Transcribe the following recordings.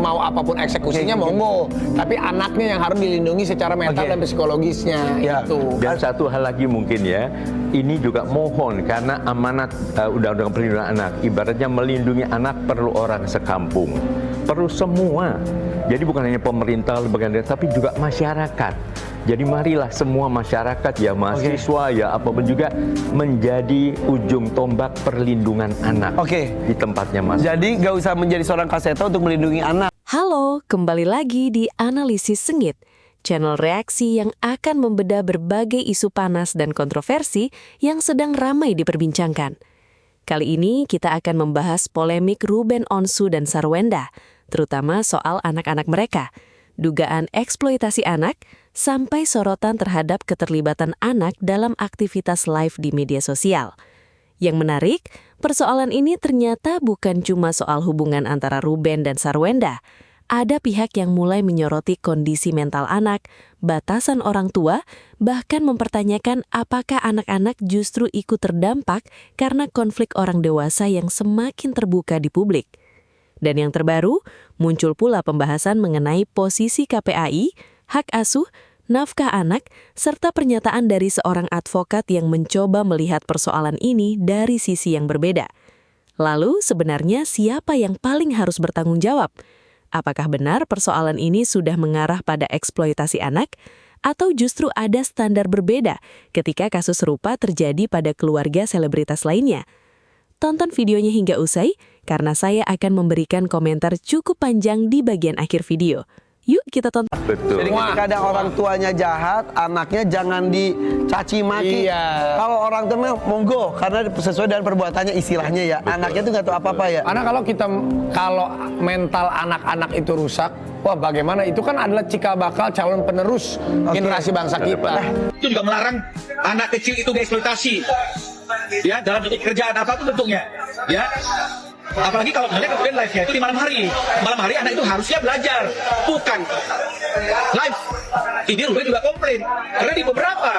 mau apapun eksekusinya monggo, tapi anaknya yang harus dilindungi secara mental dan psikologisnya itu. Dan satu hal lagi mungkin ya, ini juga mohon karena amanat Undang-Undang Perlindungan Anak, ibaratnya melindungi anak perlu orang sekampung, perlu semua. Jadi bukan hanya pemerintah, lembaga negara, tapi juga masyarakat. Jadi marilah semua masyarakat ya, mahasiswa ya, apapun juga menjadi ujung tombak perlindungan anak di tempatnya mas. Jadi nggak usah menjadi seorang kaseta untuk melindungi anak. Halo, kembali lagi di Analisis Sengit, channel reaksi yang akan membedah berbagai isu panas dan kontroversi yang sedang ramai diperbincangkan. Kali ini kita akan membahas polemik Ruben Onsu dan Sarwenda, terutama soal anak-anak mereka, dugaan eksploitasi anak, sampai sorotan terhadap keterlibatan anak dalam aktivitas live di media sosial. Yang menarik, persoalan ini ternyata bukan cuma soal hubungan antara Ruben dan Sarwenda. Ada pihak yang mulai menyoroti kondisi mental anak, batasan orang tua, bahkan mempertanyakan apakah anak-anak justru ikut terdampak karena konflik orang dewasa yang semakin terbuka di publik. Dan yang terbaru, muncul pula pembahasan mengenai posisi KPAI, hak asuh, nafkah anak, serta pernyataan dari seorang advokat yang mencoba melihat persoalan ini dari sisi yang berbeda. Lalu, sebenarnya siapa yang paling harus bertanggung jawab? Apakah benar persoalan ini sudah mengarah pada eksploitasi anak? Atau justru ada standar berbeda ketika kasus serupa terjadi pada keluarga selebritas lainnya? Tonton videonya hingga usai, karena saya akan memberikan komentar cukup panjang di bagian akhir video. Yuk kita tonton. Betul. Jadi ketika ada orang tuanya jahat, anaknya jangan dicaci maki. Kalau orang tuanya monggo, karena sesuai dengan perbuatannya istilahnya ya. Anaknya tuh nggak tahu apa-apa ya. Karena kalau mental anak-anak itu rusak, wah bagaimana? Itu kan adalah cikal bakal calon penerus generasi bangsa kita. Itu juga melarang anak kecil itu dieksploitasi. Ya, dalam pekerjaan apapun bentuknya. Ya. Apalagi kalau misalnya kemudian live-nya itu di malam hari. Malam hari anak itu harusnya belajar, bukan live. Ini Ruben juga komplain karena di beberapa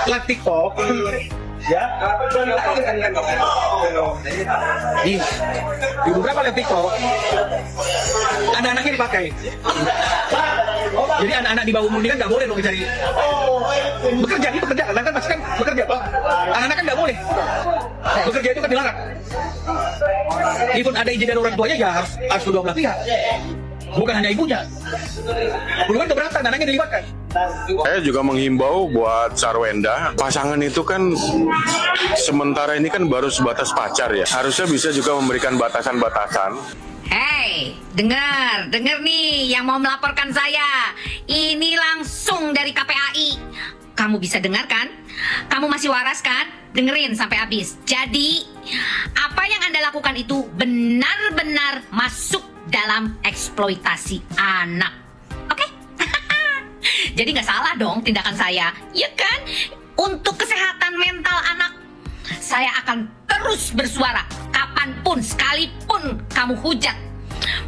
live TikTok ya, di beberapa live TikTok anak-anaknya dipakai. Jadi anak-anak di bawah umur ini kan nggak boleh dong mencari bekerja, ini bekerja, kan pasti kan bekerja, anak-anak kan nggak boleh bekerja, itu kan dilarang. Even ada izin dari orang tuanya ya harus kedua belah pihak, bukan hanya ibunya. Belum keberatan anaknya dilibatkan. Saya juga menghimbau buat Sarwenda, pasangan itu kan sementara ini kan baru sebatas pacar ya, harusnya bisa juga memberikan batasan-batasan. Hei, dengar nih yang mau melaporkan saya. Ini langsung dari KPAI. Kamu bisa dengar kan? Kamu masih waras kan? Dengerin sampai habis. Jadi, apa yang Anda lakukan itu benar-benar masuk dalam eksploitasi anak. Oke? Jadi nggak salah dong tindakan saya, ya kan? Untuk kesehatan mental anak, saya akan terus bersuara kapanpun, sekalipun kamu hujat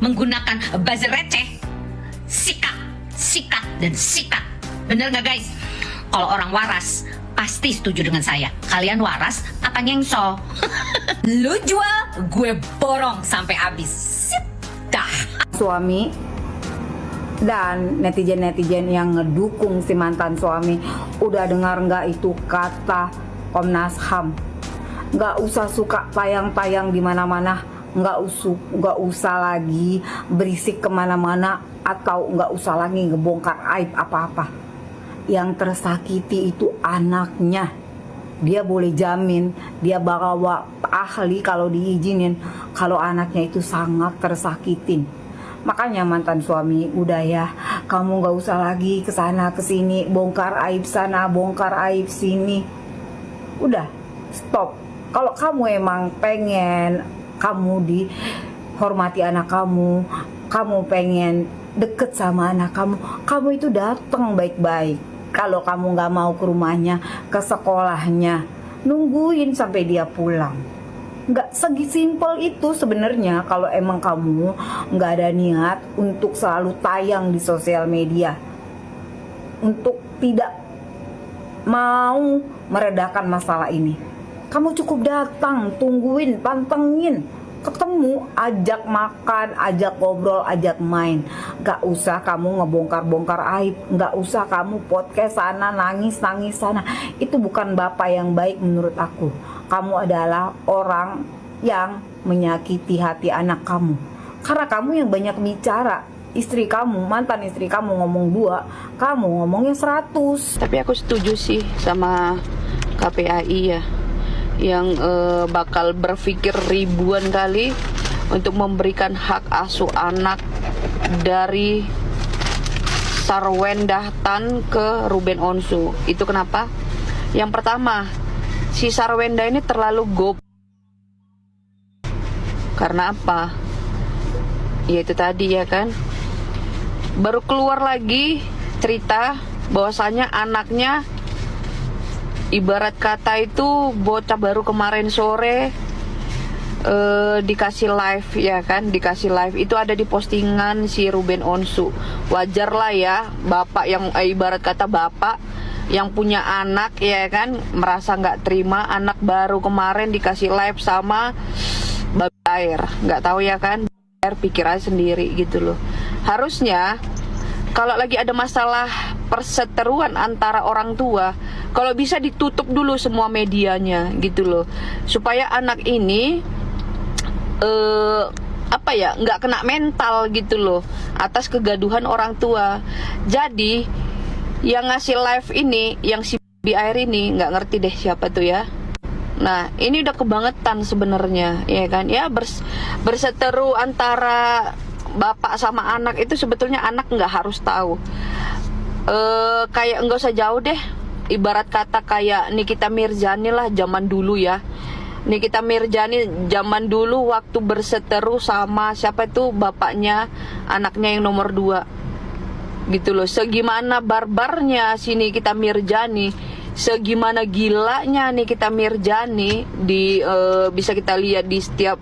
menggunakan buzzer receh. Sikat, dan sikat. Bener nggak guys? Kalau orang waras pasti setuju dengan saya. Kalian waras apa ngengso? Lu jual, gue borong sampai habis. Sip, dah. Suami dan netizen-netizen yang ngedukung si mantan suami, udah dengar nggak itu kata Komnas HAM? Nggak usah suka tayang-tayang di mana-mana, nggak usah lagi berisik kemana-mana, atau nggak usah lagi ngebongkar aib apa-apa. Yang tersakiti itu anaknya. Dia boleh jamin, dia bakal bawa ahli kalau diizinin, kalau anaknya itu sangat tersakitin. Makanya mantan suami, udah ya, kamu nggak usah lagi kesana kesini, bongkar aib sana, bongkar aib sini. Udah, stop. Kalau kamu emang pengen kamu dihormati anak kamu pengen deket sama anak kamu itu datang baik-baik. Kalau kamu nggak mau ke rumahnya, ke sekolahnya, nungguin sampai dia pulang. Nggak segi simpel itu sebenarnya. Kalau emang kamu nggak ada niat untuk selalu tayang di sosial media, untuk tidak mau meredakan masalah ini, kamu cukup datang, tungguin, pantengin ketemu, ajak makan, ajak ngobrol, ajak main. Gak usah kamu ngebongkar-bongkar aib, gak usah kamu podcast sana, nangis-nangis sana. Itu bukan bapak yang baik menurut aku. Kamu adalah orang yang menyakiti hati anak kamu. Karena kamu yang banyak bicara. Istri kamu, mantan istri kamu ngomong 2, kamu ngomongnya 100. Tapi aku setuju sih sama KPAI ya, yang bakal berpikir ribuan kali untuk memberikan hak asuh anak dari Sarwendah Tan ke Ruben Onsu. Itu kenapa? Yang pertama, si Sarwendah ini terlalu karena apa? Ya itu tadi ya kan, baru keluar lagi cerita bahwasanya anaknya ibarat kata itu bocah baru kemarin sore dikasih live ya kan, dikasih live itu ada di postingan si Ruben Onsu. Wajar lah ya, bapak yang ibarat kata bapak yang punya anak ya kan, merasa nggak terima anak baru kemarin dikasih live sama babi air, nggak tahu ya kan, pikir aja sendiri gitu loh. Harusnya kalau lagi ada masalah perseteruan antara orang tua, kalau bisa ditutup dulu semua medianya gitu loh, supaya anak ini nggak kena mental gitu loh atas kegaduhan orang tua. Jadi yang ngasih live ini, yang si air ini, nggak ngerti deh siapa tuh ya. Nah ini udah kebangetan sebenarnya ya kan ya, berseteru antara bapak sama anak itu sebetulnya anak nggak harus tahu. Kayak nggak usah jauh deh, ibarat kata kayak Nikita Mirzani lah zaman dulu ya. Nikita Mirzani zaman dulu waktu berseteru sama siapa itu bapaknya anaknya yang nomor 2 gitu loh. Segimana barbarnya si Nikita Mirzani, segimana gilanya Nikita Mirzani bisa kita lihat di setiap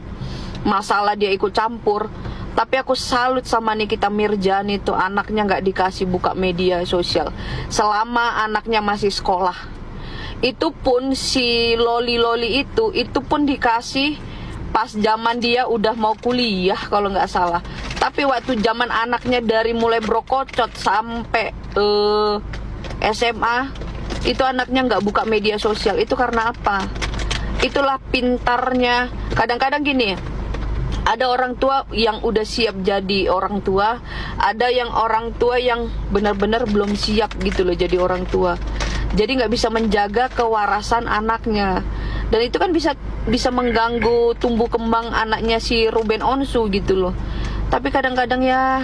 masalah dia ikut campur. Tapi aku salut sama Nikita Mirzani tuh, anaknya nggak dikasih buka media sosial selama anaknya masih sekolah. Itu pun si Loli itu pun dikasih pas zaman dia udah mau kuliah kalau nggak salah. Tapi waktu zaman anaknya dari mulai brokocot sampai SMA, itu anaknya nggak buka media sosial. Itu karena apa? Itulah pintarnya. Kadang-kadang gini, ada orang tua yang udah siap jadi orang tua, ada yang orang tua yang benar-benar belum siap gitu loh jadi orang tua. Jadi nggak bisa menjaga kewarasan anaknya, dan itu kan bisa mengganggu tumbuh kembang anaknya si Ruben Onsu gitu loh. Tapi kadang-kadang ya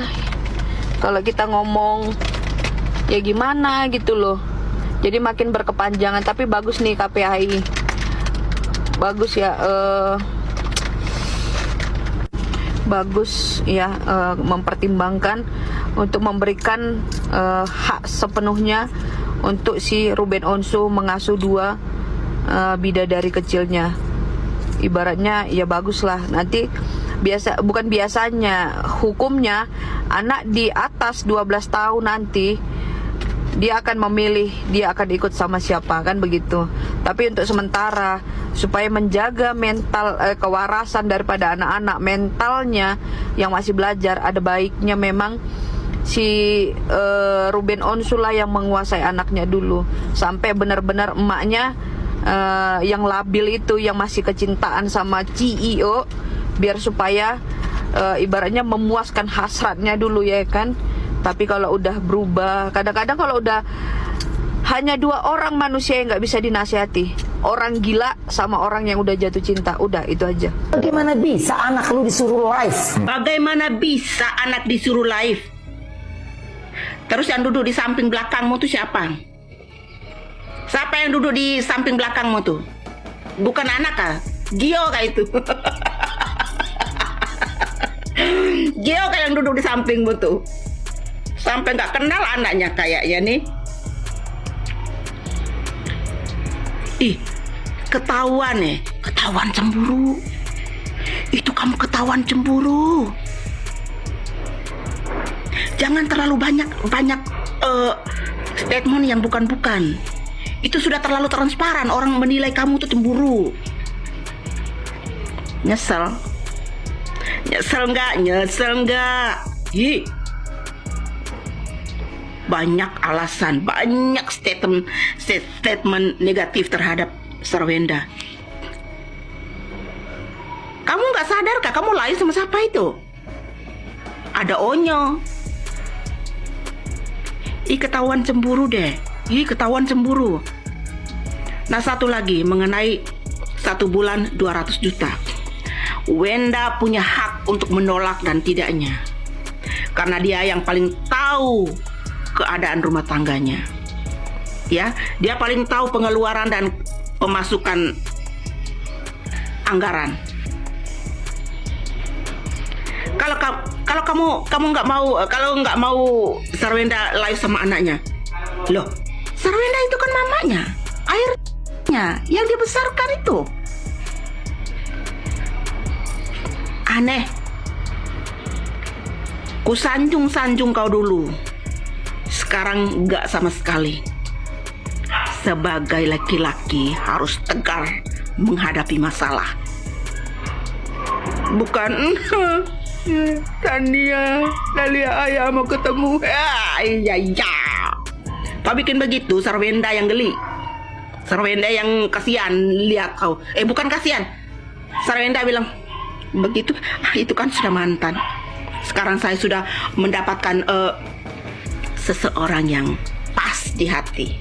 kalau kita ngomong ya gimana gitu loh, jadi makin berkepanjangan. Tapi bagus nih KPAI, bagus ya, bagus ya, mempertimbangkan untuk memberikan hak sepenuhnya untuk si Ruben Onsu mengasuh 2 bidadari kecilnya. Ibaratnya ya bagus lah, nanti bukan biasanya hukumnya anak di atas 12 tahun nanti dia akan memilih dia akan ikut sama siapa kan begitu. Tapi untuk sementara supaya menjaga mental kewarasan daripada anak-anak mentalnya yang masih belajar, ada baiknya memang si Ruben Onsu lah yang menguasai anaknya dulu sampai benar-benar emaknya yang labil itu, yang masih kecintaan sama CEO, biar supaya ibaratnya memuaskan hasratnya dulu ya kan. Tapi kalau udah berubah, kadang-kadang kalau udah hanya 2 orang manusia yang nggak bisa dinasihati, orang gila sama orang yang udah jatuh cinta, udah itu aja. Bagaimana bisa anak lu disuruh live? Bagaimana bisa anak disuruh live? Terus yang duduk di samping belakangmu tuh siapa? Siapa yang duduk di samping belakangmu tuh? Bukan anak kah? Gio kah itu? Gio kah yang duduk di sampingmu tuh? Sampai nggak kenal anaknya kayaknya nih. Ih, ketahuan nih, ketahuan cemburu. Itu kamu ketahuan cemburu. Jangan terlalu banyak statement yang bukan-bukan. Itu sudah terlalu transparan, orang menilai kamu tuh cemburu. Nyesel, Nyesel nggak? Hi. Banyak alasan, banyak statement negatif terhadap Sarwenda. Kamu nggak sadar kah kamu lain sama siapa itu? Ada Onyo. Ketahuan cemburu deh. Ketahuan cemburu. Nah, satu lagi mengenai 1 bulan 200 juta. Wenda punya hak untuk menolak dan tidaknya. Karena dia yang paling tahu keadaan rumah tangganya. Ya, dia paling tahu pengeluaran dan pemasukan anggaran. Kalau kamu nggak mau Sarwenda live sama anaknya, loh, Sarwenda itu kan mamanya, airnya yang dibesarkan itu. Aneh. Ku sanjung kau dulu, sekarang nggak sama sekali. Sebagai laki-laki harus tegar menghadapi masalah. Bukan Tania ayah mau ketemu. Iya. Kau bikin begitu, Sarwenda yang geli. Sarwenda yang kasihan lihat kau. Bukan kasihan. Sarwenda bilang begitu. Itu kan sudah mantan. Sekarang saya sudah mendapatkan seseorang yang pas di hati.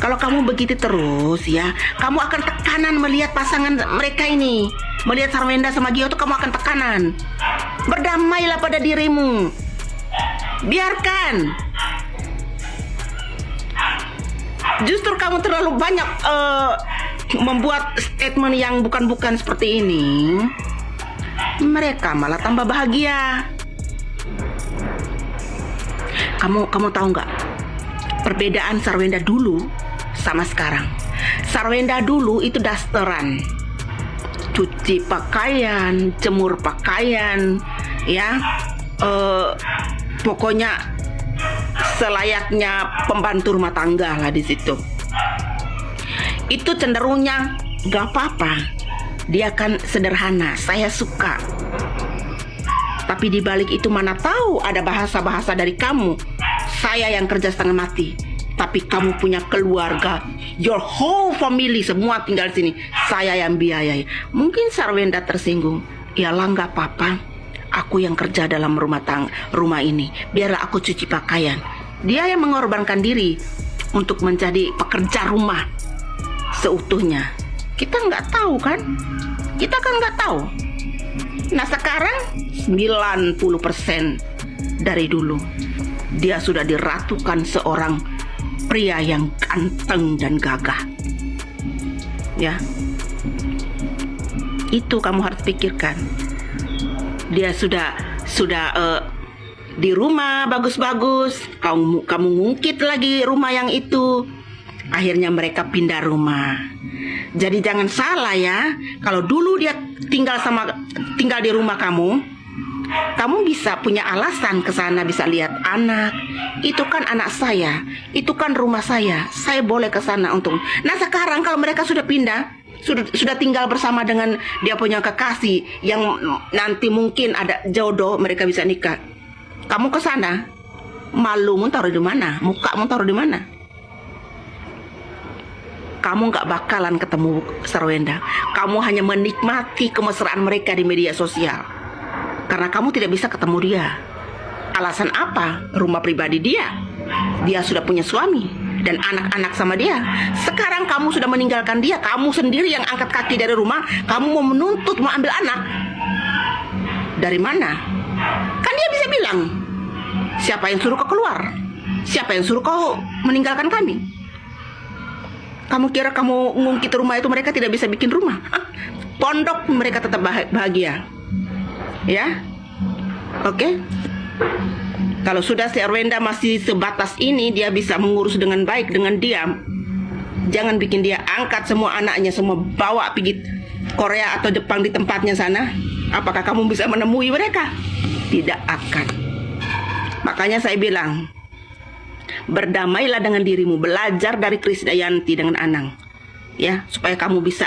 Kalau kamu begitu terus ya, kamu akan tekanan melihat pasangan mereka ini. Melihat Sarwenda sama Gio tuh kamu akan tekanan. Berdamailah pada dirimu. Biarkan. Justru kamu terlalu banyak membuat statement yang bukan-bukan seperti ini. Mereka malah tambah bahagia. Kamu tahu nggak perbedaan Sarwenda dulu sama sekarang? Sarwenda dulu itu dasteran. Cuci pakaian, jemur pakaian, ya, pokoknya selayaknya pembantu rumah tangga lah di situ. Itu cenderungnya gak apa-apa, dia kan sederhana, saya suka. Tapi di balik itu mana tahu ada bahasa-bahasa dari kamu. Saya yang kerja setengah mati, tapi kamu punya keluarga, your whole family semua tinggal di sini. Saya yang biayai. Mungkin Sarwenda tersinggung. Yalah, nggak apa-apa. Aku yang kerja dalam rumah ini. Biarlah aku cuci pakaian. Dia yang mengorbankan diri untuk menjadi pekerja rumah seutuhnya. Kita nggak tahu kan? Kita kan nggak tahu. Nah, sekarang 90% dari dulu dia sudah diratukan seorang pria yang ganteng dan gagah. Ya, itu kamu harus pikirkan. Dia sudah di rumah bagus-bagus. Kamu ngungkit lagi rumah yang itu. Akhirnya mereka pindah rumah. Jadi jangan salah ya. Kalau dulu dia tinggal di rumah kamu bisa punya alasan ke sana, bisa lihat anak. Itu kan anak saya, itu kan rumah saya boleh ke sana untuk. Nah, sekarang kalau mereka sudah pindah, sudah tinggal bersama dengan dia punya kekasih yang nanti mungkin ada jodoh, mereka bisa nikah. Kamu ke sana, malumu taruh di mana? Mukamu taruh di mana? Kamu nggak bakalan ketemu Sarwenda. Kamu hanya menikmati kemesraan mereka di media sosial. Karena kamu tidak bisa ketemu dia. Alasan apa? Rumah pribadi dia. Dia sudah punya suami dan anak-anak sama dia. Sekarang kamu sudah meninggalkan dia. Kamu sendiri yang angkat kaki dari rumah. Kamu mau menuntut, mau ambil anak. Dari mana? Kan dia bisa bilang, siapa yang suruh kau keluar? Siapa yang suruh kau meninggalkan kami? Kamu kira kamu ngungkit rumah itu mereka tidak bisa bikin rumah? Pondok mereka tetap bahagia. Ya, oke. Kalau sudah Sarwenda masih sebatas ini, dia bisa mengurus dengan baik, dengan diam. Jangan bikin dia angkat semua anaknya, semua bawa pergi Korea atau Jepang di tempatnya sana. Apakah kamu bisa menemui mereka? Tidak akan. Makanya saya bilang, berdamailah dengan dirimu, belajar dari Krisdayanti dengan Anang, ya, supaya kamu bisa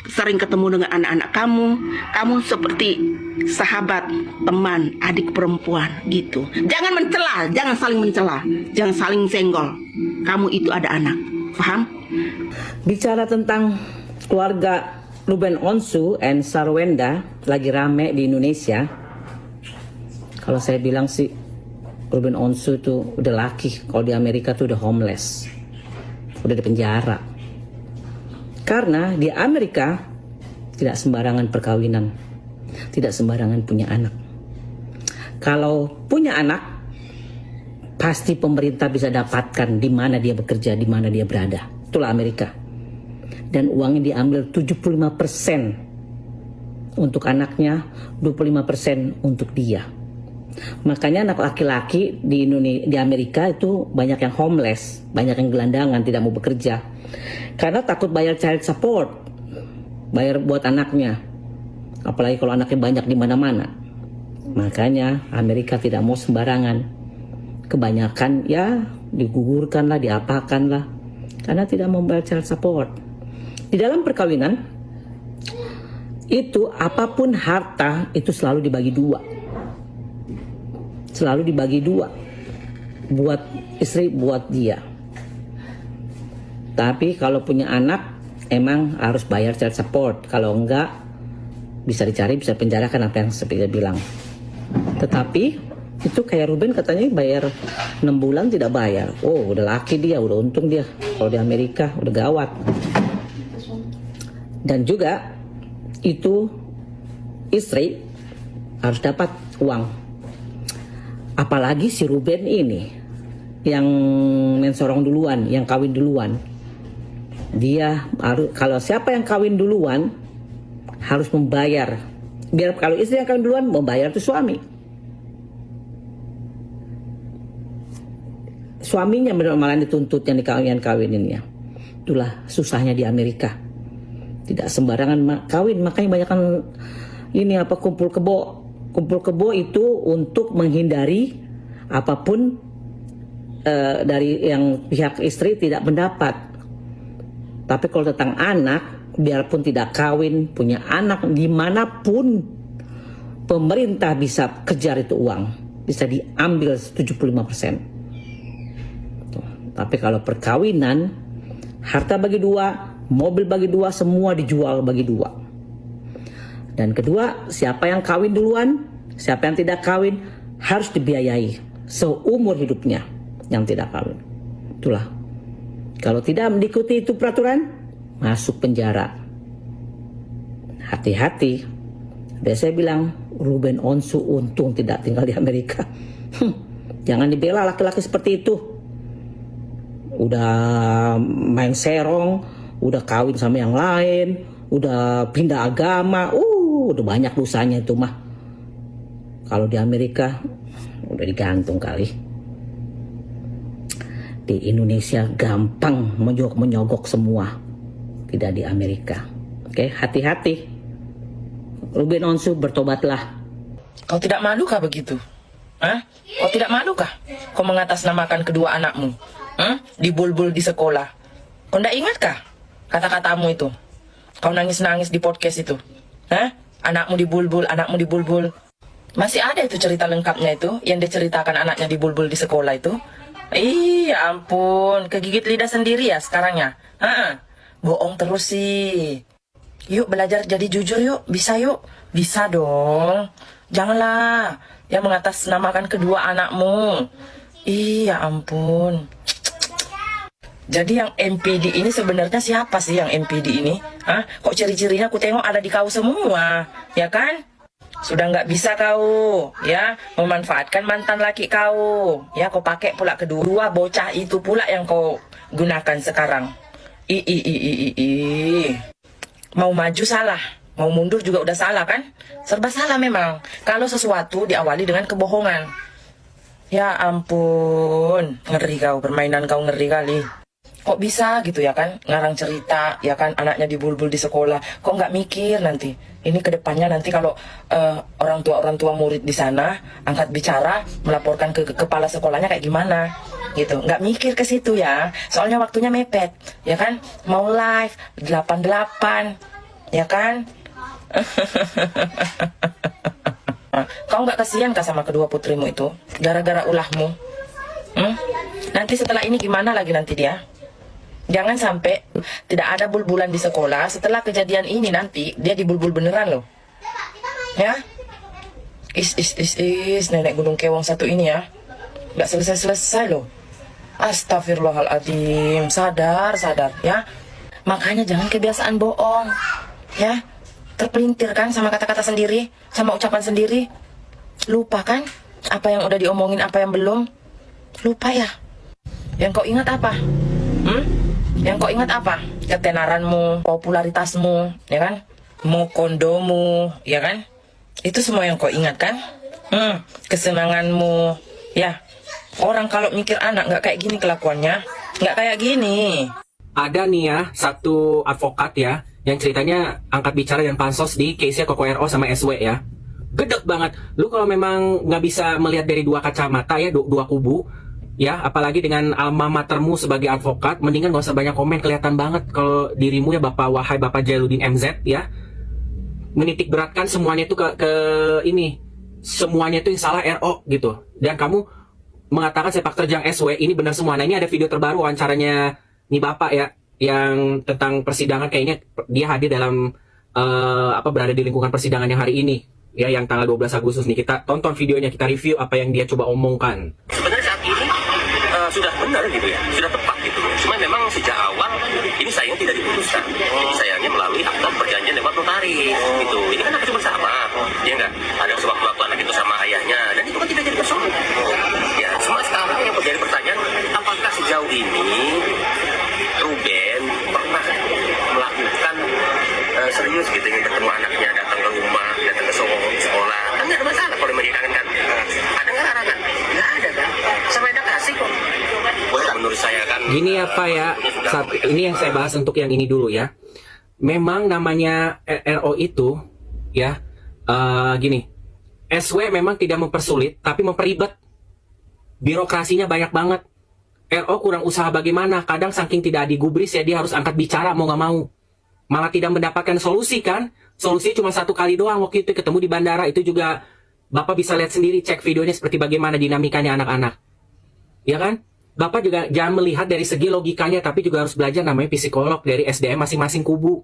sering ketemu dengan anak-anak kamu. Kamu seperti sahabat, teman, adik perempuan gitu. Jangan mencela, jangan saling mencela, jangan saling senggol. Kamu itu ada anak, paham? Bicara tentang keluarga Ruben Onsu and Sarwenda lagi rame di Indonesia. Kalau saya bilang sih Ruben Onsu tuh udah laki, kalau di Amerika tuh udah homeless, udah di penjara. Karena di Amerika tidak sembarangan perkawinan, tidak sembarangan punya anak. Kalau punya anak, pasti pemerintah bisa dapatkan di mana dia bekerja, di mana dia berada. Itulah Amerika. Dan uangnya diambil 75% untuk anaknya, 25% untuk dia. Makanya anak laki-laki di Amerika itu banyak yang homeless, banyak yang gelandangan, tidak mau bekerja. Karena takut bayar child support, bayar buat anaknya. Apalagi kalau anaknya banyak di mana-mana. Makanya Amerika tidak mau sembarangan. Kebanyakan ya digugurkan lah, diapakan lah. Karena tidak mau bayar child support. Di dalam perkawinan, itu apapun harta itu selalu dibagi dua. Selalu dibagi dua. Buat istri, buat dia. Tapi kalau punya anak, emang harus bayar child support. Kalau enggak, bisa dicari, bisa penjarakan, apa yang saya bilang. Tetapi, itu kayak Ruben katanya bayar 6 bulan tidak bayar. Oh, udah laki dia, udah untung dia. Kalau di Amerika, udah gawat. Dan juga, itu istri harus dapat uang. Apalagi si Ruben ini, yang mensorong duluan, yang kawin duluan. Dia harus, kalau siapa yang kawin duluan harus membayar. Biar kalau istri yang kawin duluan membayar tuh suami. Suaminya malah dituntut yang kawininnya. Itulah susahnya di Amerika. Tidak sembarangan kawin, makanya banyak kan ini apa kumpul kebo. Kumpul kebo itu untuk menghindari apapun dari yang pihak istri tidak mendapat. Tapi kalau tentang anak, biarpun tidak kawin, punya anak dimanapun, pemerintah bisa kejar itu uang, bisa diambil 75%. Tapi kalau perkawinan, harta bagi dua, mobil bagi dua, semua dijual bagi dua. Dan kedua, siapa yang kawin duluan, siapa yang tidak kawin, harus dibiayai seumur hidupnya yang tidak kawin. Itulah. Kalau tidak mengikuti itu peraturan, masuk penjara. Hati-hati. Dan saya bilang, Ruben Onsu untung tidak tinggal di Amerika. Jangan dibela laki-laki seperti itu. Udah main serong, udah kawin sama yang lain, udah pindah agama, udah banyak dosanya itu mah. Kalau di Amerika udah digantung kali. Di Indonesia gampang menyogok semua. Tidak di Amerika. Oke, hati-hati. Ruben Onsu, bertobatlah. Kau tidak malukah begitu? Hah? Kau tidak malukah? Kau mengatasnamakan kedua anakmu? Dibulbul di sekolah. Kau tidak ingatkah kata-katamu itu? Kau nangis-nangis di podcast itu. Hah? Anakmu dibulbul, anakmu dibulbul. Masih ada itu cerita lengkapnya itu, yang diceritakan anaknya dibulbul di sekolah itu. Iya ampun, kegigit lidah sendiri ya sekarang ya. Bohong terus sih. Yuk belajar jadi jujur yuk, bisa yuk. Bisa dong. Janganlah yang mengatasnamakan kedua anakmu. Iya ampun. Jadi yang MPD ini sebenarnya siapa sih yang MPD ini? Kok ciri-cirinya aku tengok ada di kau semua, ya kan? Sudah nggak bisa kau, ya, memanfaatkan mantan laki kau. Ya, kau pakai pula kedua bocah itu pula yang kau gunakan sekarang. Mau maju salah, mau mundur juga udah salah kan? Serba salah memang. Kalau sesuatu diawali dengan kebohongan. Ya ampun, ngeri kau, permainan kau ngeri kali. Kok bisa gitu ya kan, ngarang cerita ya kan, anaknya dibulbul di sekolah. Kok nggak mikir nanti ini kedepannya nanti kalau orang tua murid di sana angkat bicara melaporkan ke kepala sekolahnya kayak gimana gitu. Nggak mikir ke situ ya, soalnya waktunya mepet ya kan, mau live 88 Ya kan? Kau nggak kasihan kah sama kedua putrimu itu? Gara-gara ulahmu? Nanti setelah ini gimana lagi nanti dia? Jangan sampai tidak ada bulbulan di sekolah. Setelah kejadian ini nanti dia dibulbul beneran loh. Ya? Nenek Gunung Kewong satu ini ya. Nggak selesai-selesai loh. Astagfirullahaladzim. Sadar ya. Makanya jangan kebiasaan bohong. Ya. Terpelintir kan sama kata-kata sendiri, sama ucapan sendiri. Lupa kan apa yang udah diomongin, apa yang belum. Lupa ya. Yang kau ingat apa? Yang kau ingat apa? Ketenaranmu, popularitasmu, ya kan? Mokondomu, ya kan? Itu semua yang kau ingat kan? Kesenanganmu, ya. Orang kalau mikir anak nggak kayak gini kelakuannya, nggak kayak gini. Ada nih ya, satu advokat ya, yang ceritanya angkat bicara dan pansos di case-nya Koko RO sama SW ya. Gedek banget. Lu kalau memang nggak bisa melihat dari dua kacamata ya, dua kubu, ya, apalagi dengan alma matermu sebagai advokat, mendingan gak usah banyak komen. Kelihatan banget kalau dirimu ya wahai Bapak Jailuddin MZ ya, menitik beratkan semuanya itu ke ini, semuanya itu yang salah RO gitu. Dan kamu mengatakan sepak terjang SW ini benar semua. Nah, ini ada video terbaru wawancaranya nih Bapak ya, yang tentang persidangan. Kayaknya dia hadir dalam berada di lingkungan persidangan yang hari ini ya, yang tanggal 12 Agustus nih. Kita tonton videonya, kita review apa yang dia coba omongkan. Sebenarnya saat ini sudah benar gitu ya, sudah tepat gitu. Cuma memang sejak awal ini sayangnya tidak diputuskan. Jadi sayangnya melalui akta perjanjian lewat notaris gitu. Ini kan akta bersama, ya enggak? Ada sewaktu-waktu anak itu sama ayahnya, dan itu kan tidak jadi persoalan. Ya, cuma sekarang yang menjadi pertanyaan, apakah sejauh ini Ruben pernah melakukan serius gitu, ingin ketemu anaknya, datang ke rumah, datang ke sekolah? Kan nggak ada masalah kalau dia kangen kan? Ada nggak larangan? Nggak ada kan? Sama ada kasih kok. Menurut saya kan. Gini ya Pak ya, ini yang saya bahas untuk yang ini dulu ya. Memang namanya RO itu ya, gini, SW memang tidak mempersulit, tapi memperibet. Birokrasinya banyak banget. RO kurang usaha bagaimana, kadang saking tidak digubris ya, dia harus angkat bicara mau nggak mau. Malah tidak mendapatkan solusi kan. Solusi cuma satu kali doang waktu itu ketemu di bandara. Itu juga Bapak bisa lihat sendiri, cek videonya seperti bagaimana dinamikanya anak-anak. Ya kan? Bapak juga jangan melihat dari segi logikanya, tapi juga harus belajar namanya psikolog dari SDM masing-masing kubu.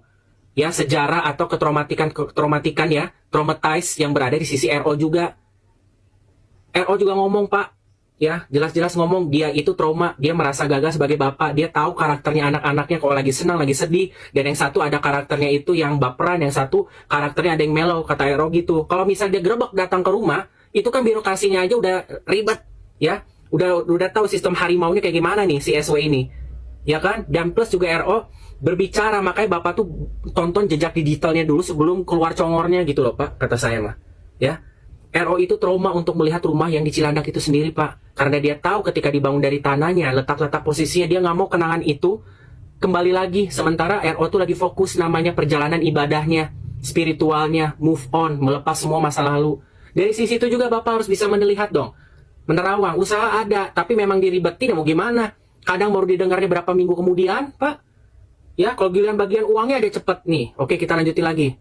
Ya, sejarah atau ketraumatikan ya, traumatize yang berada di sisi RO juga. RO juga ngomong Pak, ya jelas-jelas ngomong dia itu trauma, dia merasa gagal sebagai bapak, dia tahu karakternya anak-anaknya kalau lagi senang, lagi sedih, dan yang satu ada karakternya itu yang baperan, yang satu karakternya ada yang mellow, kata RO gitu. Kalau misalnya dia gerebek datang ke rumah, itu kan birokrasinya aja udah ribet, ya. Udah tahu sistem harimaunya kayak gimana nih si SW ini, ya kan? Dan plus juga RO berbicara, makanya bapak tuh tonton jejak digitalnya dulu sebelum keluar congornya gitu loh Pak, kata saya mah, ya. RO itu trauma untuk melihat rumah yang di Cilandak itu sendiri Pak, karena dia tahu ketika dibangun dari tanahnya, letak-letak posisinya, dia nggak mau kenangan itu kembali lagi. Sementara RO tuh lagi fokus namanya perjalanan ibadahnya, spiritualnya, move on, melepas semua masa lalu. Dari sisi itu juga Bapak harus bisa melihat dong, menerawang, usaha ada, tapi memang diribetin, mau gimana? Kadang baru didengarnya berapa minggu kemudian, Pak. Ya, kalau giliran bagian uangnya ada cepet nih. Oke, kita lanjutin lagi.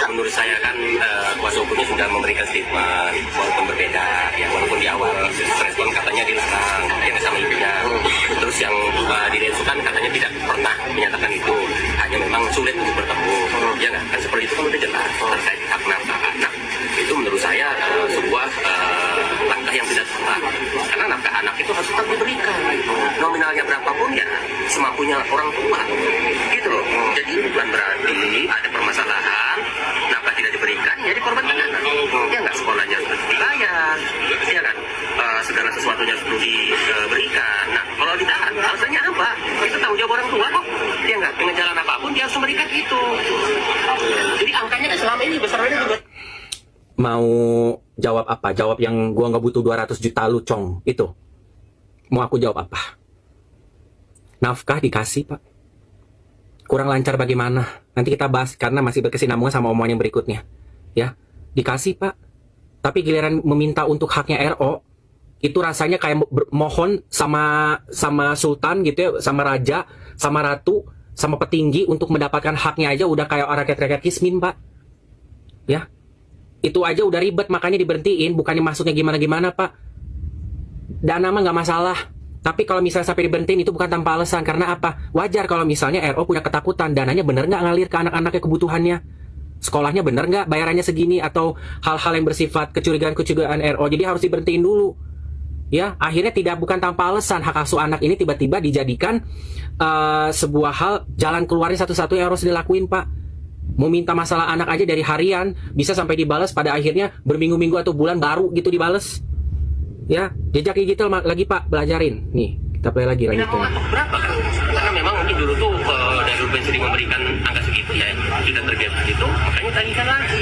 Menurut saya kan kuasa hukumnya sudah memberikan statement walaupun berbeda ya, walaupun di awal respon katanya dilarang ya sama ibunya, terus yang didensukan katanya tidak pernah menyatakan itu, hanya memang sulit untuk bertemu ya nggak, kan seperti itu kan udah jelas terkait hak nafkah anak. Itu menurut saya sebuah langkah yang tidak tepat, karena nafkah anak itu harus tetap diberikan, nominalnya berapapun ya semampunya orang tua gitu loh. Jadi bukan berarti ada permasalahan nafkah tidak diberikan ya dikorbankan anak ya nggak, sekolahnya harus dibayar ya kan, segala sesuatunya harus diberikan. Nah kalau ditahan alasannya apa? Itu tanggung jawab orang tua kok ya nggak, dengan jalan apapun dia harus memberikan itu. Jadi angkanya kan selama ini besarnya juga. Mau jawab apa? Jawab yang gua nggak butuh 200 juta lu cong itu. Mau aku jawab apa? Nafkah dikasih Pak, kurang lancar bagaimana? Nanti kita bahas karena masih berkesinambungan sama omongan yang berikutnya. Ya, dikasih Pak. Tapi giliran meminta untuk haknya RO, itu rasanya kayak mohon sama sultan gitu ya, sama raja, sama ratu, sama petinggi untuk mendapatkan haknya aja udah kayak orang rakyat kismin, Pak. Ya, itu aja udah ribet, makanya diberhentiin, bukannya masuknya gimana-gimana, Pak. Dana mah nggak masalah, tapi kalau misalnya sampai diberhentiin itu bukan tanpa alasan. Karena apa? Wajar kalau misalnya RO punya ketakutan, dananya bener nggak ngalir ke anak-anaknya kebutuhannya, sekolahnya bener nggak bayarannya segini, atau hal-hal yang bersifat kecurigaan RO. Jadi harus diberhentiin dulu. Ya, akhirnya bukan tanpa alasan hak asuh anak ini tiba-tiba dijadikan sebuah hal jalan keluarnya satu-satu yang harus dilakuin, Pak. Mau minta masalah anak aja dari harian bisa sampai dibalas pada akhirnya berminggu-minggu atau bulan baru gitu dibales. Ya, jejak digital lagi, Pak, belajarin. Nih, kita play lagi Tidak lanjutin. mau masuk berapa kan? Karena memang mungkin dulu tuh dari Ruben sering memberikan angka segitu ya, sudah terbiasa itu, makanya tanyakan lagi.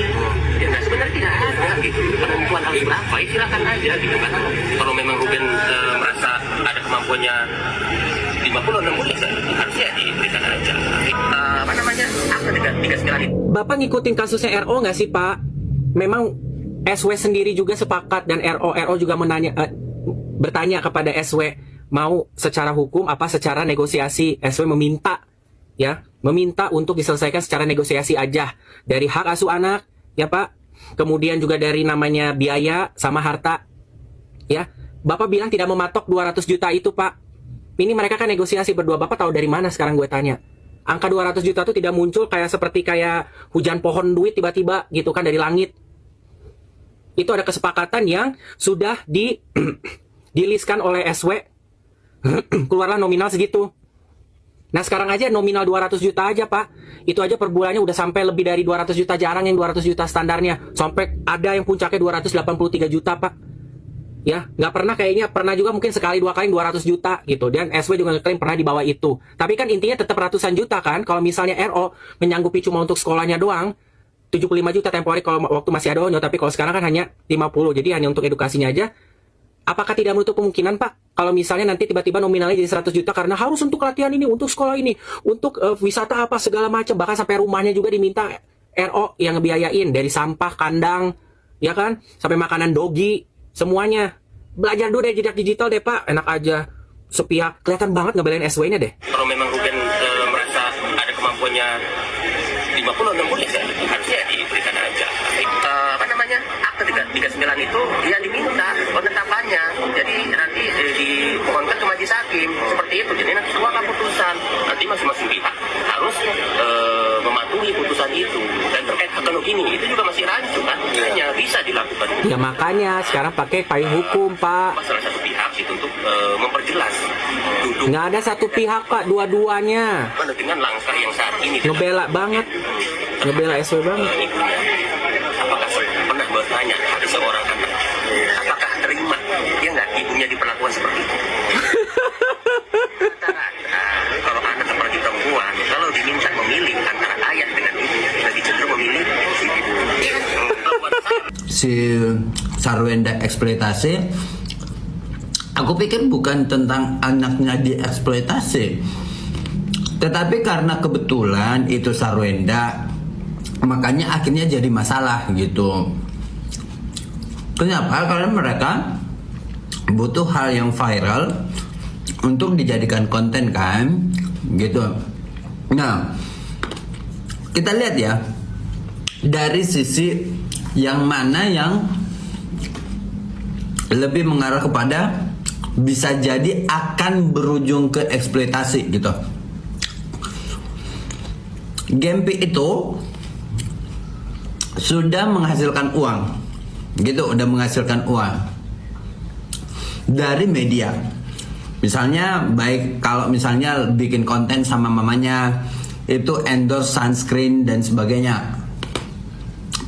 Ya nggak, sebenarnya tidak ada gitu penentuan harus berapa, ya silakan aja gitu kan. Kalau memang Ruben merasa ada kemampuannya 50-60 ya harusnya diberikan aja. Apa namanya? Akta 39 itu. Bapak ngikutin kasusnya RO nggak sih, Pak? Memang SW sendiri juga sepakat dan RO juga bertanya kepada SW mau secara hukum apa secara negosiasi. SW meminta untuk diselesaikan secara negosiasi aja dari hak asuh anak, ya Pak. Kemudian juga dari namanya biaya sama harta, ya. Bapak bilang tidak mematok 200 juta itu, Pak. Ini mereka kan negosiasi berdua. Bapak tahu dari mana sekarang gue tanya? Angka 200 juta itu tidak muncul seperti hujan pohon duit tiba-tiba gitu kan dari langit. Itu ada kesepakatan yang sudah diliskan oleh SW. Keluarlah nominal segitu. Nah sekarang aja nominal 200 juta aja, Pak. Itu aja per bulannya udah sampai lebih dari 200 juta. Jarang yang 200 juta standarnya. Sampai ada yang puncaknya 283 juta, Pak. Ya, nggak pernah kayaknya. Pernah juga mungkin sekali 2 kali 200 juta gitu. Dan SW juga ngeklaim pernah di bawah itu. Tapi kan intinya tetap ratusan juta kan. Kalau misalnya RO menyanggupi cuma untuk sekolahnya doang, 75 juta temporary kalau waktu masih ada onyo, tapi kalau sekarang kan hanya 50, jadi hanya untuk edukasinya aja. Apakah tidak menutup kemungkinan, Pak, kalau misalnya nanti tiba-tiba nominalnya jadi 100 juta karena harus untuk latihan ini, untuk sekolah ini, untuk wisata apa segala macam, bahkan sampai rumahnya juga diminta RO yang ngebiayain, dari sampah, kandang, ya kan, sampai makanan dogi, semuanya. Belajar dulu dari jejak digital deh, Pak, enak aja sepihak, kelihatan banget ngebelain SW-nya deh. Kalau memang Ruben merasa ada kemampuannya 50-60 ya harusnya diberikan aja. Apa namanya? Akta 39 itu yang diminta penetapannya. Jadi nanti dimohonkan ke majelis hakim seperti itu. Jadi nanti semua keputusan nanti masing-masing pihak harus mematuhi putusan itu. Dan terkait hak gini itu juga masih rancu kan, hanya bisa dilakukan. Ya makanya sekarang pakai payung hukum, Pak. Salah satu pihak itu untuk memperjelas. Nggak ada satu pihak, Pak, dua-duanya. Dengan langkah yang saat ini Ngebela banget, ngebela SW banget. Apakah pernah bertanya ada seorang anak, apakah terima dia nggak ibunya diperlakukan seperti itu? Rata-rata kalau anak apalagi perempuan, kalau diminta memilih antara ayah dengan ibu, lebih cenderung memilih si ibu. Si Sarwenda eksploitasi, aku pikir bukan tentang anaknya dieksploitasi, tetapi karena kebetulan itu Sarwenda, makanya akhirnya jadi masalah gitu. Kenapa? Karena mereka butuh hal yang viral untuk dijadikan konten kan, gitu. Nah, kita lihat ya dari sisi yang mana yang lebih mengarah kepada bisa jadi akan berujung ke eksploitasi gitu. Gempi itu sudah menghasilkan uang, gitu, udah menghasilkan uang dari media. Misalnya baik kalau misalnya bikin konten sama mamanya itu endorse sunscreen dan sebagainya.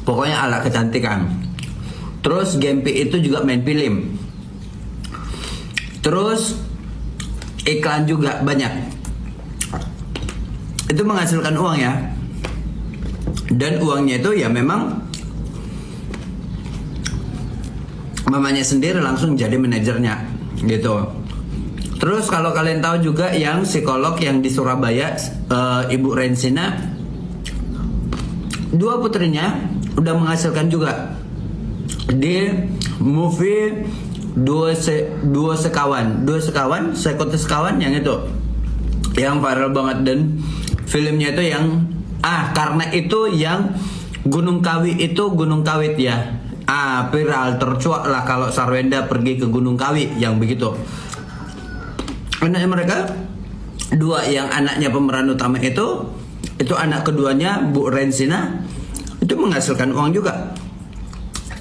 Pokoknya ala kecantikan. Terus Gempi itu juga main film. Terus iklan juga banyak. Itu menghasilkan uang ya. Dan uangnya itu ya memang mamanya sendiri langsung jadi manajernya gitu. Terus kalau kalian tahu juga yang psikolog yang di Surabaya, Ibu Rensina, 2 putrinya udah menghasilkan juga di movie dua sekawan yang itu yang viral banget. Dan filmnya itu yang karena itu yang Gunung Kawi itu Gunung Kawit ya. Viral tercuat lah kalau Sarwenda pergi ke Gunung Kawi yang begitu. Anaknya mereka dua, yang anaknya pemeran utama itu anak keduanya Bu Rensina itu menghasilkan uang juga.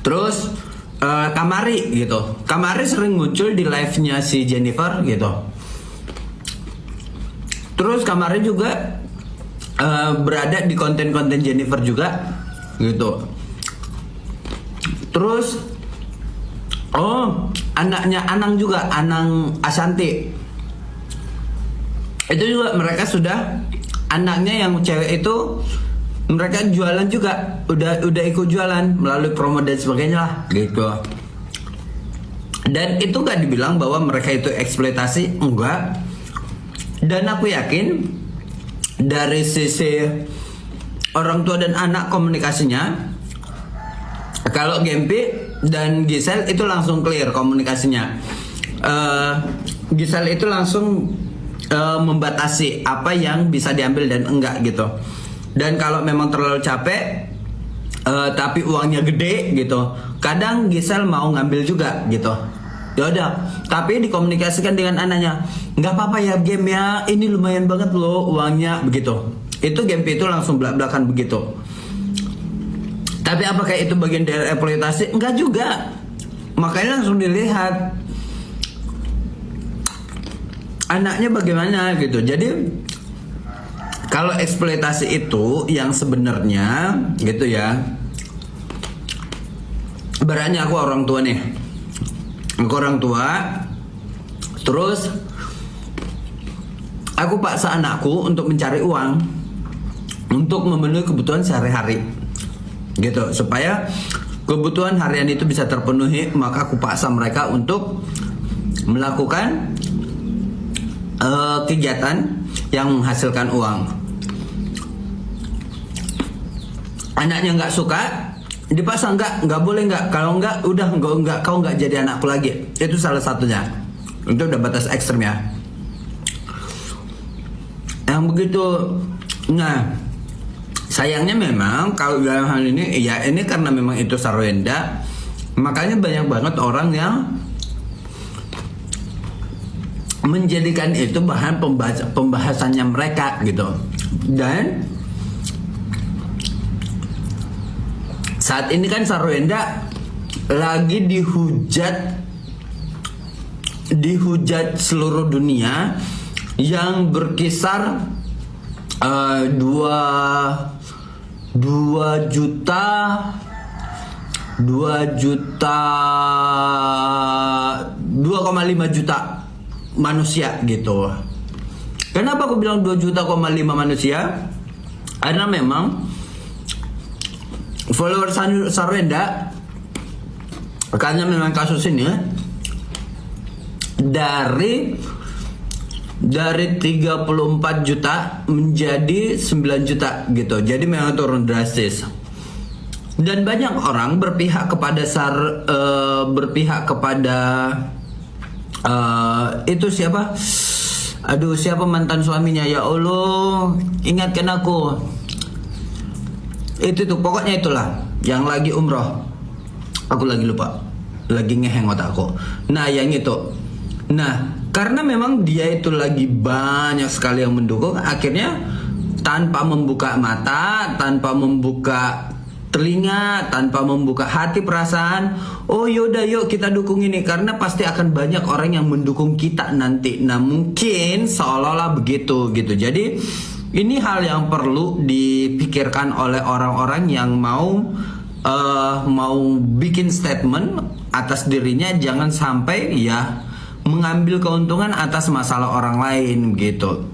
Terus Kamari gitu. Kamari sering muncul di live-nya si Jennifer gitu. Terus Kamari juga berada di konten-konten Jennifer juga gitu. Terus anaknya Anang juga, Anang Ashanti. Itu juga mereka sudah, anaknya yang cewek itu mereka jualan juga, udah ikut jualan melalui promo dan sebagainya lah gitu. Dan itu gak dibilang bahwa mereka itu eksploitasi, enggak. Dan aku yakin dari sisi orang tua dan anak komunikasinya, kalau Gempi dan Giselle itu langsung clear komunikasinya. Giselle itu langsung membatasi apa yang bisa diambil dan enggak gitu. Dan kalau memang terlalu capek tapi uangnya gede gitu, kadang Giselle mau ngambil juga gitu. Ya udah, tapi dikomunikasikan dengan anaknya. Nggak apa-apa ya Gem ya, ini lumayan banget loh uangnya begitu. Itu Gempi itu langsung belak-belakan begitu. Tapi apakah itu bagian dari eksploitasi? Enggak juga. Makanya langsung dilihat anaknya bagaimana gitu. Jadi kalau eksploitasi itu yang sebenarnya gitu ya, berarti aku orang tua nih. Aku orang tua, terus aku paksa anakku untuk mencari uang untuk memenuhi kebutuhan sehari-hari gitu, supaya kebutuhan harian itu bisa terpenuhi. Maka aku paksa mereka untuk melakukan kegiatan yang menghasilkan uang. Anaknya nggak suka, dipaksa nggak boleh nggak, kalau nggak udah nggak kau nggak jadi anakku lagi. Itu salah satunya. Itu udah batas ekstrem ya. Yang begitu. Nah, sayangnya memang kalau dalam hal ini ya ini karena memang itu Sarwenda, makanya banyak banget orang yang menjadikan itu bahan pembahasannya mereka gitu. Dan saat ini kan Sarwenda lagi dihujat seluruh dunia yang berkisar 2,5 juta manusia gitu. Kenapa aku bilang 2,5 juta manusia? Karena memang follower Sarwenda, karena memang kasus ini dari 34 juta menjadi 9 juta gitu. Jadi memang turun drastis. Dan banyak orang berpihak kepada itu siapa? Aduh, siapa mantan suaminya? Ya Allah, ingatkan aku. Itu tuh, pokoknya itulah yang lagi umroh. Aku lagi lupa, lagi ngeheng otakku. Nah, yang itu. Nah, karena memang dia itu lagi banyak sekali yang mendukung, akhirnya tanpa membuka mata, tanpa membuka telinga, tanpa membuka hati, perasaan, oh yaudah yuk kita dukung ini, karena pasti akan banyak orang yang mendukung kita nanti. Nah, mungkin seolah-olah begitu gitu. Jadi ini hal yang perlu dipikirkan oleh orang-orang yang mau bikin statement atas dirinya. Jangan sampai ya mengambil keuntungan atas masalah orang lain gitu.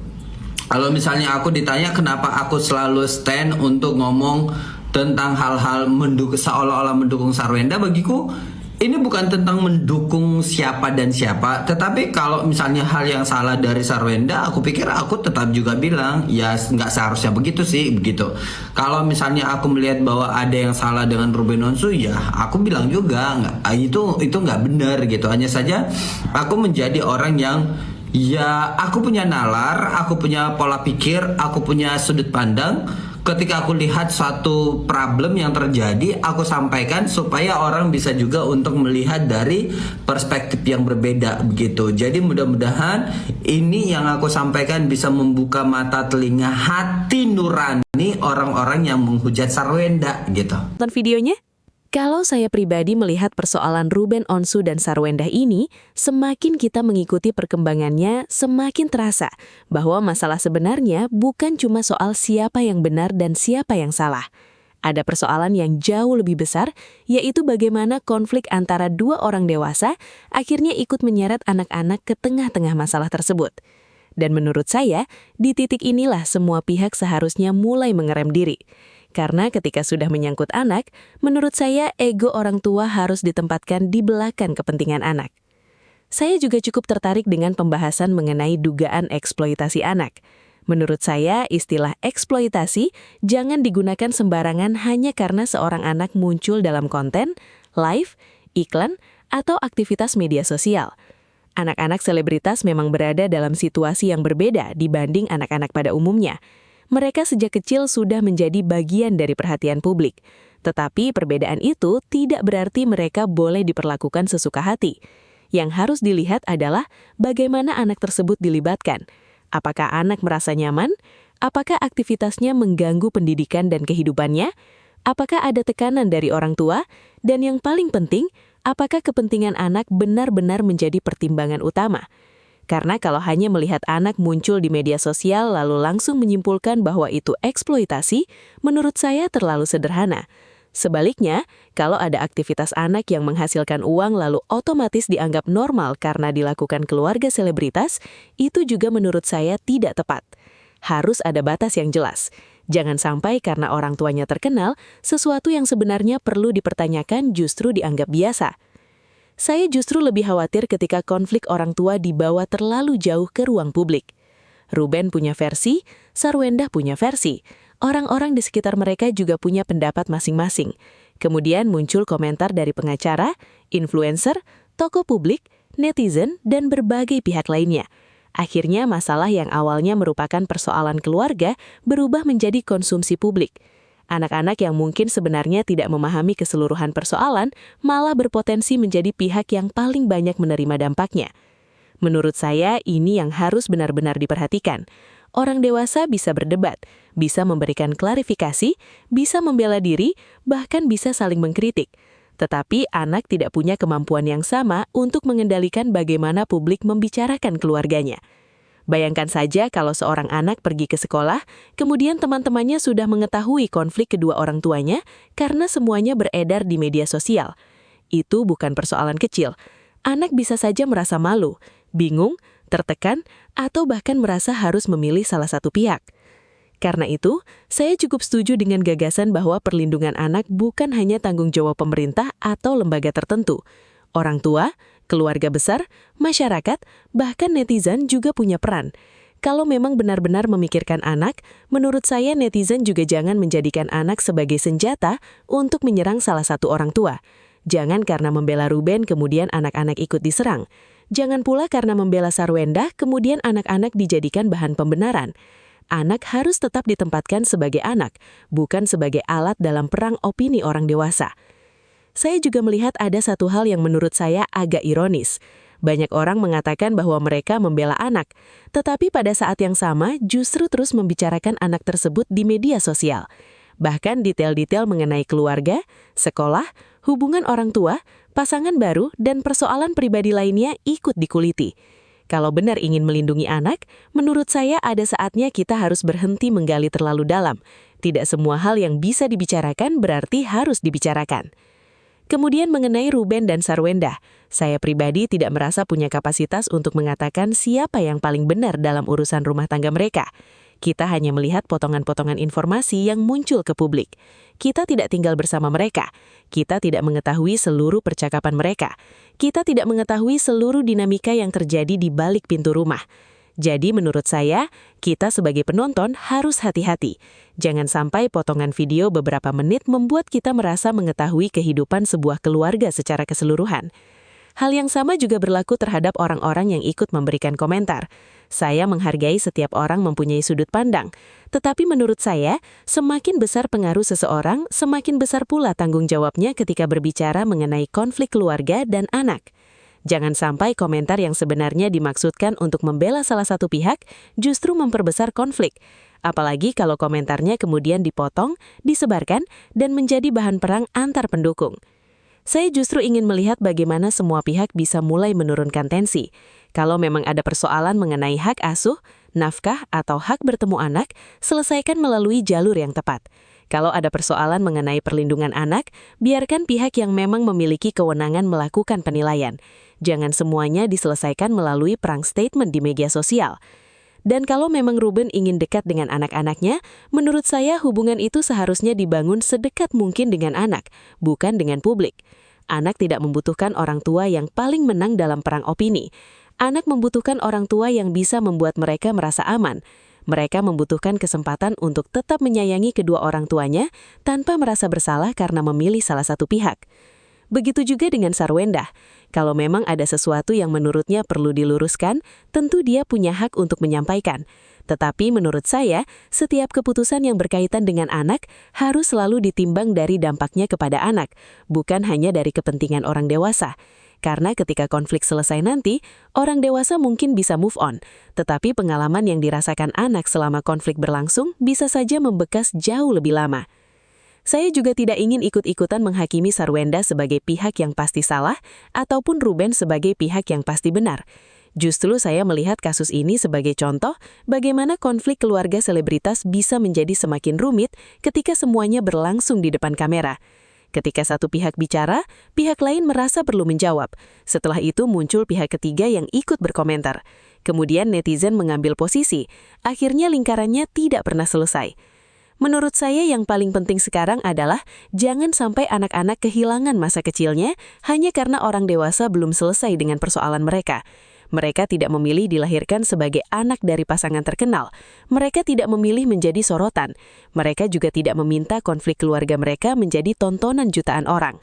Kalau misalnya aku ditanya kenapa aku selalu stand untuk ngomong tentang hal-hal seolah-olah mendukung Sarwenda, bagiku ini bukan tentang mendukung siapa dan siapa, tetapi kalau misalnya hal yang salah dari Sarwenda, aku pikir aku tetap juga bilang ya nggak seharusnya begitu sih begitu. Kalau misalnya aku melihat bahwa ada yang salah dengan Ruben Onsu, ya aku bilang juga itu nggak benar gitu. Hanya saja aku menjadi orang yang Ya, aku punya nalar, aku punya pola pikir, aku punya sudut pandang. Ketika aku lihat suatu problem yang terjadi, aku sampaikan supaya orang bisa juga untuk melihat dari perspektif yang berbeda begitu. Jadi mudah-mudahan ini yang aku sampaikan bisa membuka mata, telinga, hati nurani orang-orang yang menghujat Sarwenda gitu. Nonton videonya? Kalau saya pribadi melihat persoalan Ruben Onsu dan Sarwenda ini, semakin kita mengikuti perkembangannya, semakin terasa bahwa masalah sebenarnya bukan cuma soal siapa yang benar dan siapa yang salah. Ada persoalan yang jauh lebih besar, yaitu bagaimana konflik antara dua orang dewasa akhirnya ikut menyeret anak-anak ke tengah-tengah masalah tersebut. Dan menurut saya, di titik inilah semua pihak seharusnya mulai mengerem diri. Karena ketika sudah menyangkut anak, menurut saya ego orang tua harus ditempatkan di belakang kepentingan anak. Saya juga cukup tertarik dengan pembahasan mengenai dugaan eksploitasi anak. Menurut saya, istilah eksploitasi jangan digunakan sembarangan hanya karena seorang anak muncul dalam konten, live, iklan, atau aktivitas media sosial. Anak-anak selebritas memang berada dalam situasi yang berbeda dibanding anak-anak pada umumnya. Mereka sejak kecil sudah menjadi bagian dari perhatian publik. Tetapi perbedaan itu tidak berarti mereka boleh diperlakukan sesuka hati. Yang harus dilihat adalah bagaimana anak tersebut dilibatkan. Apakah anak merasa nyaman? Apakah aktivitasnya mengganggu pendidikan dan kehidupannya? Apakah ada tekanan dari orang tua? Dan yang paling penting, apakah kepentingan anak benar-benar menjadi pertimbangan utama? Karena kalau hanya melihat anak muncul di media sosial lalu langsung menyimpulkan bahwa itu eksploitasi, menurut saya terlalu sederhana. Sebaliknya, kalau ada aktivitas anak yang menghasilkan uang lalu otomatis dianggap normal karena dilakukan keluarga selebritas, itu juga menurut saya tidak tepat. Harus ada batas yang jelas. Jangan sampai karena orang tuanya terkenal, sesuatu yang sebenarnya perlu dipertanyakan justru dianggap biasa. Saya justru lebih khawatir ketika konflik orang tua dibawa terlalu jauh ke ruang publik. Ruben punya versi, Sarwenda punya versi. Orang-orang di sekitar mereka juga punya pendapat masing-masing. Kemudian muncul komentar dari pengacara, influencer, tokoh publik, netizen, dan berbagai pihak lainnya. Akhirnya masalah yang awalnya merupakan persoalan keluarga berubah menjadi konsumsi publik. Anak-anak yang mungkin sebenarnya tidak memahami keseluruhan persoalan malah berpotensi menjadi pihak yang paling banyak menerima dampaknya. Menurut saya, ini yang harus benar-benar diperhatikan. Orang dewasa bisa berdebat, bisa memberikan klarifikasi, bisa membela diri, bahkan bisa saling mengkritik. Tetapi anak tidak punya kemampuan yang sama untuk mengendalikan bagaimana publik membicarakan keluarganya. Bayangkan saja kalau seorang anak pergi ke sekolah, kemudian teman-temannya sudah mengetahui konflik kedua orang tuanya karena semuanya beredar di media sosial. Itu bukan persoalan kecil. Anak bisa saja merasa malu, bingung, tertekan, atau bahkan merasa harus memilih salah satu pihak. Karena itu, saya cukup setuju dengan gagasan bahwa perlindungan anak bukan hanya tanggung jawab pemerintah atau lembaga tertentu. Orang tua, keluarga besar, masyarakat, bahkan netizen juga punya peran. Kalau memang benar-benar memikirkan anak, menurut saya netizen juga jangan menjadikan anak sebagai senjata untuk menyerang salah satu orang tua. Jangan karena membela Ruben kemudian anak-anak ikut diserang. Jangan pula karena membela Sarwenda kemudian anak-anak dijadikan bahan pembenaran. Anak harus tetap ditempatkan sebagai anak, bukan sebagai alat dalam perang opini orang dewasa. Saya juga melihat ada satu hal yang menurut saya agak ironis. Banyak orang mengatakan bahwa mereka membela anak, tetapi pada saat yang sama justru terus membicarakan anak tersebut di media sosial. Bahkan detail-detail mengenai keluarga, sekolah, hubungan orang tua, pasangan baru, dan persoalan pribadi lainnya ikut dikuliti. Kalau benar ingin melindungi anak, menurut saya ada saatnya kita harus berhenti menggali terlalu dalam. Tidak semua hal yang bisa dibicarakan berarti harus dibicarakan. Kemudian mengenai Ruben dan Sarwenda, saya pribadi tidak merasa punya kapasitas untuk mengatakan siapa yang paling benar dalam urusan rumah tangga mereka. Kita hanya melihat potongan-potongan informasi yang muncul ke publik. Kita tidak tinggal bersama mereka. Kita tidak mengetahui seluruh percakapan mereka. Kita tidak mengetahui seluruh dinamika yang terjadi di balik pintu rumah. Jadi menurut saya, kita sebagai penonton harus hati-hati. Jangan sampai potongan video beberapa menit membuat kita merasa mengetahui kehidupan sebuah keluarga secara keseluruhan. Hal yang sama juga berlaku terhadap orang-orang yang ikut memberikan komentar. Saya menghargai setiap orang mempunyai sudut pandang, tetapi menurut saya, semakin besar pengaruh seseorang, semakin besar pula tanggung jawabnya ketika berbicara mengenai konflik keluarga dan anak. Jangan sampai komentar yang sebenarnya dimaksudkan untuk membela salah satu pihak justru memperbesar konflik. Apalagi kalau komentarnya kemudian dipotong, disebarkan, dan menjadi bahan perang antar pendukung. Saya justru ingin melihat bagaimana semua pihak bisa mulai menurunkan tensi. Kalau memang ada persoalan mengenai hak asuh, nafkah, atau hak bertemu anak, selesaikan melalui jalur yang tepat. Kalau ada persoalan mengenai perlindungan anak, biarkan pihak yang memang memiliki kewenangan melakukan penilaian. Jangan semuanya diselesaikan melalui perang statement di media sosial. Dan kalau memang Ruben ingin dekat dengan anak-anaknya, menurut saya hubungan itu seharusnya dibangun sedekat mungkin dengan anak, bukan dengan publik. Anak tidak membutuhkan orang tua yang paling menang dalam perang opini. Anak membutuhkan orang tua yang bisa membuat mereka merasa aman. Mereka membutuhkan kesempatan untuk tetap menyayangi kedua orang tuanya tanpa merasa bersalah karena memilih salah satu pihak. Begitu juga dengan Sarwenda. Kalau memang ada sesuatu yang menurutnya perlu diluruskan, tentu dia punya hak untuk menyampaikan. Tetapi menurut saya, setiap keputusan yang berkaitan dengan anak harus selalu ditimbang dari dampaknya kepada anak, bukan hanya dari kepentingan orang dewasa. Karena ketika konflik selesai nanti, orang dewasa mungkin bisa move on, tetapi pengalaman yang dirasakan anak selama konflik berlangsung bisa saja membekas jauh lebih lama. Saya juga tidak ingin ikut-ikutan menghakimi Sarwenda sebagai pihak yang pasti salah ataupun Ruben sebagai pihak yang pasti benar. Justru saya melihat kasus ini sebagai contoh bagaimana konflik keluarga selebritas bisa menjadi semakin rumit ketika semuanya berlangsung di depan kamera. Ketika satu pihak bicara, pihak lain merasa perlu menjawab. Setelah itu muncul pihak ketiga yang ikut berkomentar. Kemudian netizen mengambil posisi. Akhirnya lingkarannya tidak pernah selesai. Menurut saya yang paling penting sekarang adalah jangan sampai anak-anak kehilangan masa kecilnya hanya karena orang dewasa belum selesai dengan persoalan mereka. Mereka tidak memilih dilahirkan sebagai anak dari pasangan terkenal. Mereka tidak memilih menjadi sorotan. Mereka juga tidak meminta konflik keluarga mereka menjadi tontonan jutaan orang.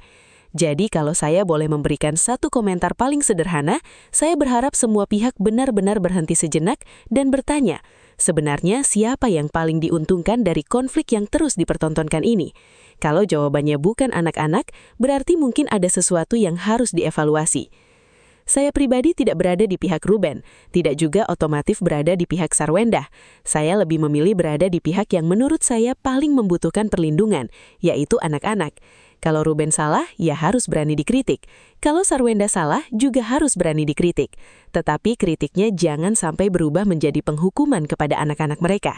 Jadi kalau saya boleh memberikan satu komentar paling sederhana, saya berharap semua pihak benar-benar berhenti sejenak dan bertanya, sebenarnya siapa yang paling diuntungkan dari konflik yang terus dipertontonkan ini? Kalau jawabannya bukan anak-anak, berarti mungkin ada sesuatu yang harus dievaluasi. Saya pribadi tidak berada di pihak Ruben, tidak juga otomatis berada di pihak Sarwenda. Saya lebih memilih berada di pihak yang menurut saya paling membutuhkan perlindungan, yaitu anak-anak. Kalau Ruben salah, ya harus berani dikritik. Kalau Sarwenda salah, juga harus berani dikritik. Tetapi kritiknya jangan sampai berubah menjadi penghukuman kepada anak-anak mereka.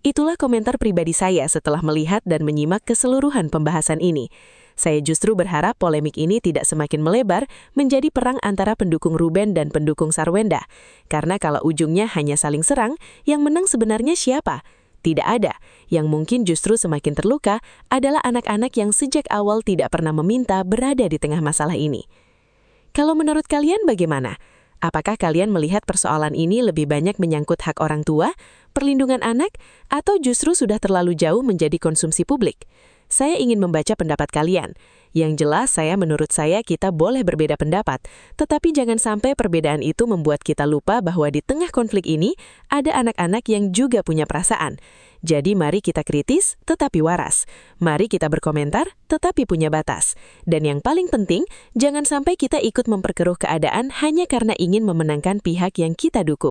Itulah komentar pribadi saya setelah melihat dan menyimak keseluruhan pembahasan ini. Saya justru berharap polemik ini tidak semakin melebar menjadi perang antara pendukung Ruben dan pendukung Sarwenda. Karena kalau ujungnya hanya saling serang, yang menang sebenarnya siapa? Tidak ada. Yang mungkin justru semakin terluka adalah anak-anak yang sejak awal tidak pernah meminta berada di tengah masalah ini. Kalau menurut kalian bagaimana? Apakah kalian melihat persoalan ini lebih banyak menyangkut hak orang tua, perlindungan anak, atau justru sudah terlalu jauh menjadi konsumsi publik? Saya ingin membaca pendapat kalian. Yang jelas menurut saya kita boleh berbeda pendapat, tetapi jangan sampai perbedaan itu membuat kita lupa bahwa di tengah konflik ini ada anak-anak yang juga punya perasaan. Jadi mari kita kritis tetapi waras. Mari kita berkomentar tetapi punya batas. Dan yang paling penting, jangan sampai kita ikut memperkeruh keadaan hanya karena ingin memenangkan pihak yang kita dukung.